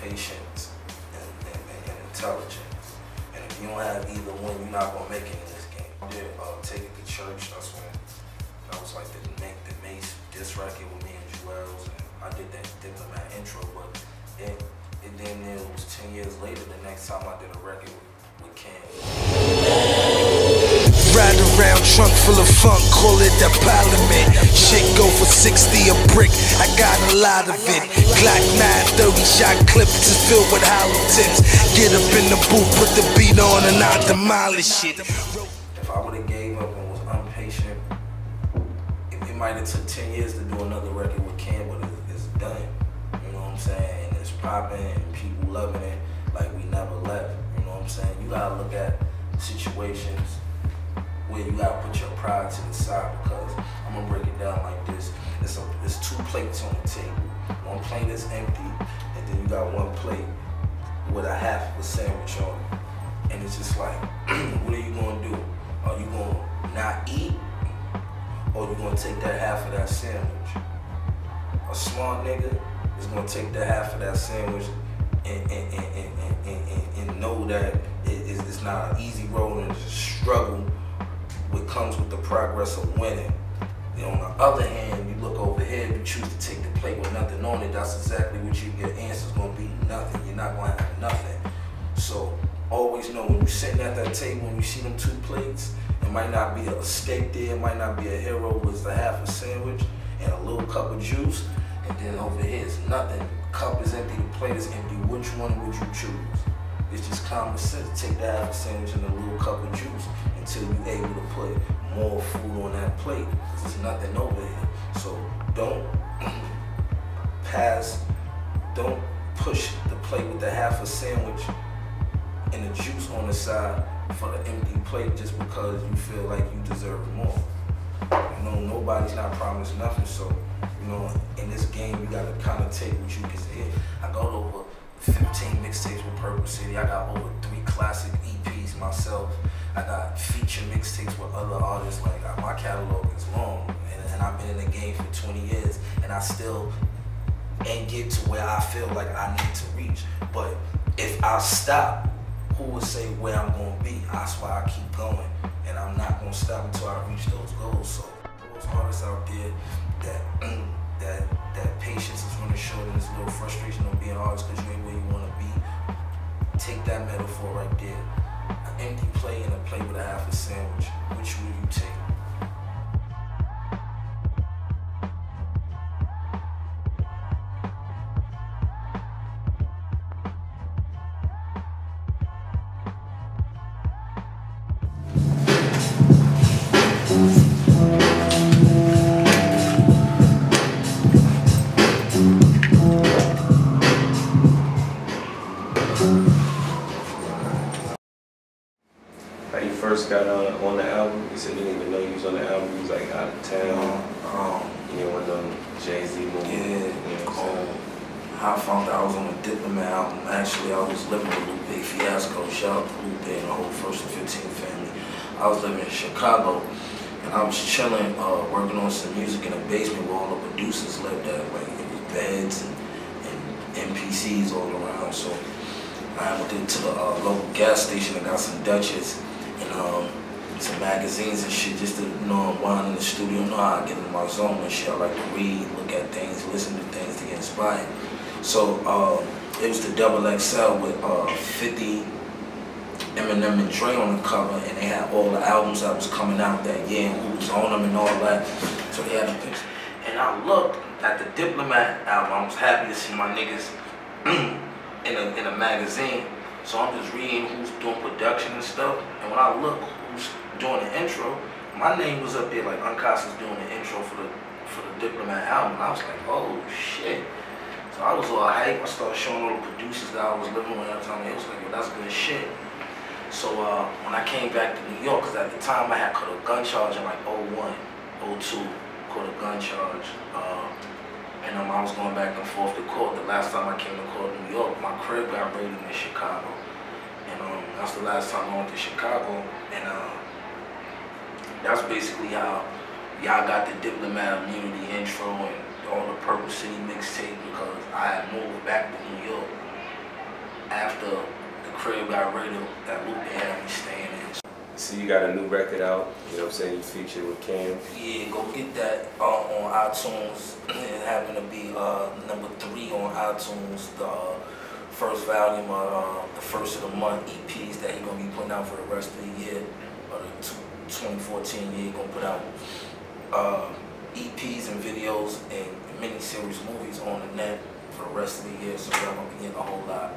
patience and intelligence. And if you don't have either one, you're not gonna make it in this game. I did Take It to Church. That was like the Mace diss record with me and Jewels, and I did that Diplomat intro. But it was 10 years later. The next time I did a record with Ken. Ride around trunk full of funk, call it the parliament. Shit go for 60 a brick, I got a lot of it. Glock 930 shot clips is filled with hollow tips. Get up in the booth, put the beat on and I demolish shit. If I would've gave up and was impatient, it might have took 10 years to do another record with Ken, but it's done. You know what I'm saying? And it's popping and people loving it like we never left. You know what I'm saying? You gotta look at situations where you gotta put your pride to the side, because I'm gonna break it down like this. It's 2 plates on the table. One plate is empty, and then you got one plate with a half of a sandwich on it. And it's just like, what are you gonna do? Are you gonna not eat, or you gonna take that half of that sandwich? A smart nigga is gonna take that half of that sandwich and know that it's not an easy road and it's a struggle. What comes with the progress of winning. You know, on the other hand, you look over here, you choose to take the plate with nothing on it, that's exactly what your answer's gonna be, nothing. You're not gonna have nothing. So always know when you're sitting at that table, when you see them 2 plates, it might not be a steak there, it might not be a hero, it's a half a sandwich and a little cup of juice, and then over here it's nothing. Cup is empty, the plate is empty. Which one would you choose? It's just common sense. Take that half a sandwich and a little cup of juice until you're able to put more food on that plate, because there's nothing over here. So don't don't push the plate with the half a sandwich and the juice on the side for the empty plate just because you feel like you deserve more. You know, nobody's not promised nothing, so, you know, in this game, you gotta kind of take what you can get. I got over 15 mixtapes with Purple City. I got over 3 classic EPs myself. I got feature mixtapes with other artists. Like, my catalog is long, and I've been in the game for 20 years, and I still ain't get to where I feel like I need to reach. But if I stop, who would say where I'm gonna be? That's why I keep going, and I'm not gonna stop until I reach those goals. So those artists out there that patience is running short and this little frustration of being artist because you ain't where you wanna be, take that metaphor right there. An empty plate and a plate with a half a sandwich. Which will you take? How you first got on the album? You said you didn't even know you was on the album. You was like out of town. You know, one of them Jay-Z movies. Yeah. You know what I'm saying? How I found out I was on the Diplomat album. Actually, I was living with Lupe Fiasco. Shout out to Lupe and the whole First and 15 family. I was living in Chicago, and I was chilling, working on some music in the basement where all the producers lived at. Like, it was beds and NPCs all around. So I went to the local gas station and got some Dutchess and some magazines and shit just to, you know, unwind in the studio. You know how I get in my zone and shit. I like to read, look at things, listen to things to get inspired. So it was the XXL with 50, Eminem and Dre on the cover, and they had all the albums that was coming out that year and who was on them and all that. So they had the picture. And I looked at the Diplomat album. I was happy to see my niggas in a magazine. So I'm just reading who's doing production and stuff. And when I look who's doing the intro, my name was up there, like Kasa's doing the intro for the Diplomat album. And I was like, oh shit. So I was all hype. I started showing all the producers that I was living with at the time. It was like, yo, that's good shit. So when I came back to New York, because at the time I had caught a gun charge in like 01, 02, caught a gun charge. And I was going back and forth to court. The last time I came to court in New York, my crib got raided in Chicago. And that's the last time I went to Chicago. And that's basically how y'all got the Diplomat immunity intro and all the Purple City mixtape, because I had moved back to New York. after the crib got raided, that Lupe had me staying in. So you got a new record out, you know what I'm saying, you featured with Cam. Yeah, go get that on iTunes. It happened to be number 3 on iTunes, the first volume of the first of the month EPs that he's gonna be putting out for the rest of the year, or the 2014 year. He's gonna put out EPs and videos and mini-series movies on the net for the rest of the year, so y'all gonna be getting a whole lot.